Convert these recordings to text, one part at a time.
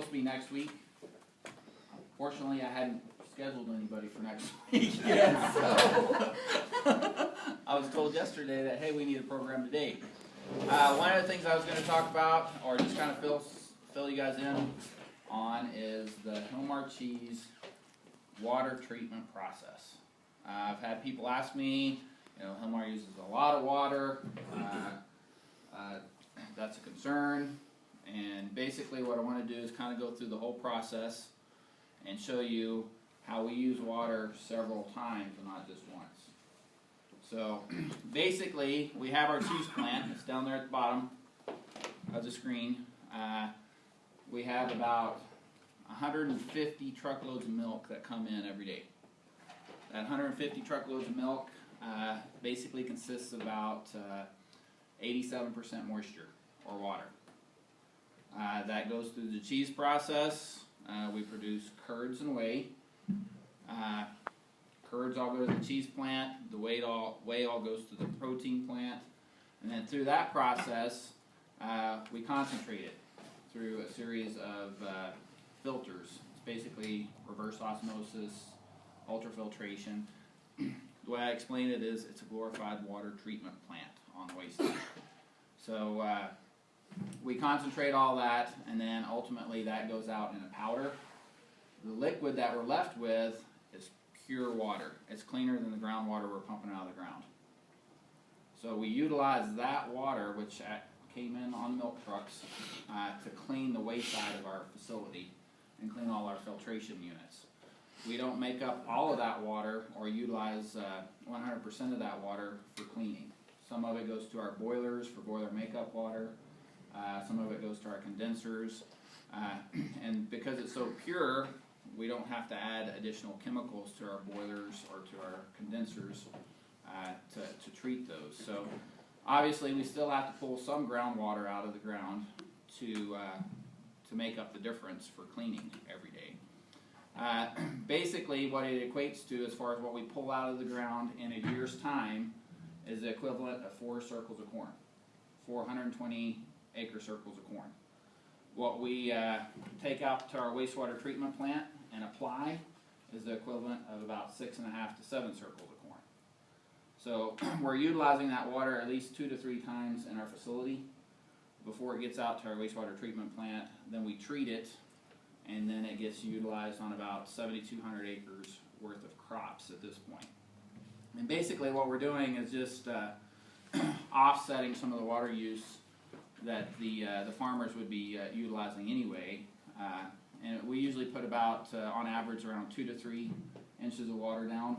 to be next week. Fortunately, I hadn't scheduled anybody for next week yet, so I was told yesterday that, hey, we need a program today. One of the things I was going to talk about, or just kind of fill you guys in on, is the Hilmar Cheese water treatment process. I've had people ask me, Hilmar uses a lot of water. That's a concern. And basically what I want to do is kind of go through the whole process and show you how we use water several times and not just once. So basically we have our cheese plant. It's down there at the bottom of the screen. We have about 150 truckloads of milk that come in every day. That 150 truckloads of milk basically consists of about 87% moisture or water. That goes through the cheese process. We produce curds and whey. Curds all go to the cheese plant. The whey all goes to the protein plant. And then through that process, we concentrate it through a series of filters. It's basically reverse osmosis, ultrafiltration. The way I explain it is it's a glorified water treatment plant on the waste side. So we concentrate all that, and then ultimately that goes out in a powder. The liquid that we're left with is pure water. It's cleaner than the groundwater we're pumping out of the ground. So we utilize that water, which came in on milk trucks, to clean the waste side of our facility and clean all our filtration units. We don't make up all of that water or utilize 100% of that water for cleaning. Some of it goes to our boilers for boiler makeup water. Some of it goes to our condensers. And because it's so pure, we don't have to add additional chemicals to our boilers or to our condensers to treat those. So obviously we still have to pull some groundwater out of the ground to make up the difference for cleaning every day. Basically what it equates to, as far as what we pull out of the ground in a year's time, is the equivalent of 4 circles of corn, 420 acre circles of corn. What we take out to our wastewater treatment plant and apply is the equivalent of about 6.5 to 7 circles of corn. So we're utilizing that water at least 2 to 3 times in our facility before it gets out to our wastewater treatment plant. Then we treat it, and then it gets utilized on about 7,200 acres worth of crops at this point. And basically what we're doing is just offsetting some of the water use that the farmers would be utilizing anyway. And we usually put about, on average, around 2 to 3 inches of water down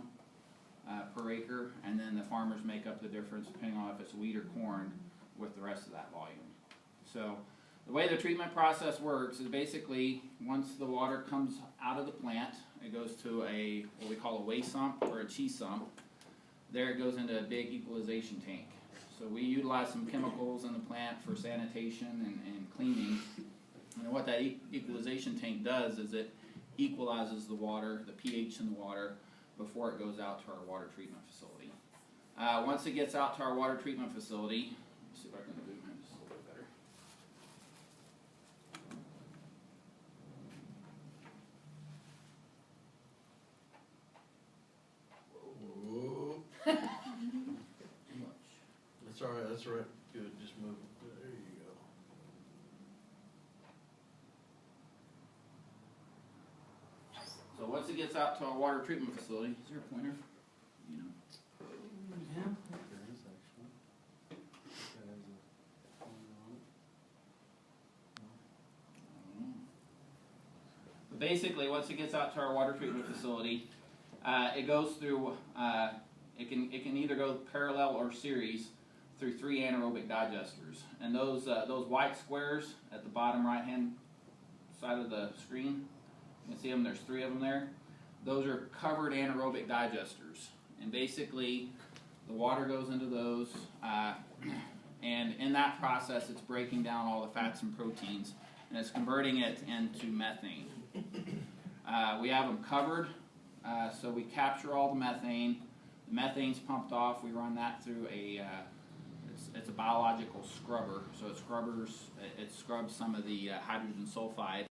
per acre, and then the farmers make up the difference depending on if it's wheat or corn with the rest of that volume. So the way the treatment process works is basically once the water comes out of the plant, it goes to what we call a waste sump or a cheese sump. There it goes into a big equalization tank. So we utilize some chemicals in the plant for sanitation and cleaning. And what that equalization tank does is it equalizes the water, the pH in the water, before it goes out to our water treatment facility. Once it gets out to our water treatment facility, let's see if I can zoom in just a little bit better. That's all right, that's all right. Good, just move. There you go. So once it gets out to our water treatment facility, is there a pointer? Yeah, there is actually. That has a pointer on it. But basically, once it gets out to our water treatment facility, it goes through. It can either go parallel or series through 3 anaerobic digesters, and those white squares at the bottom right hand side of the screen, you can see them. There's 3 of them there. Those are covered anaerobic digesters, and basically the water goes into those, and in that process it's breaking down all the fats and proteins, and it's converting it into methane. We have them covered, so we capture all the methane. The methane's pumped off. We run that through it's a biological scrubber, so it scrubs some of the hydrogen sulfide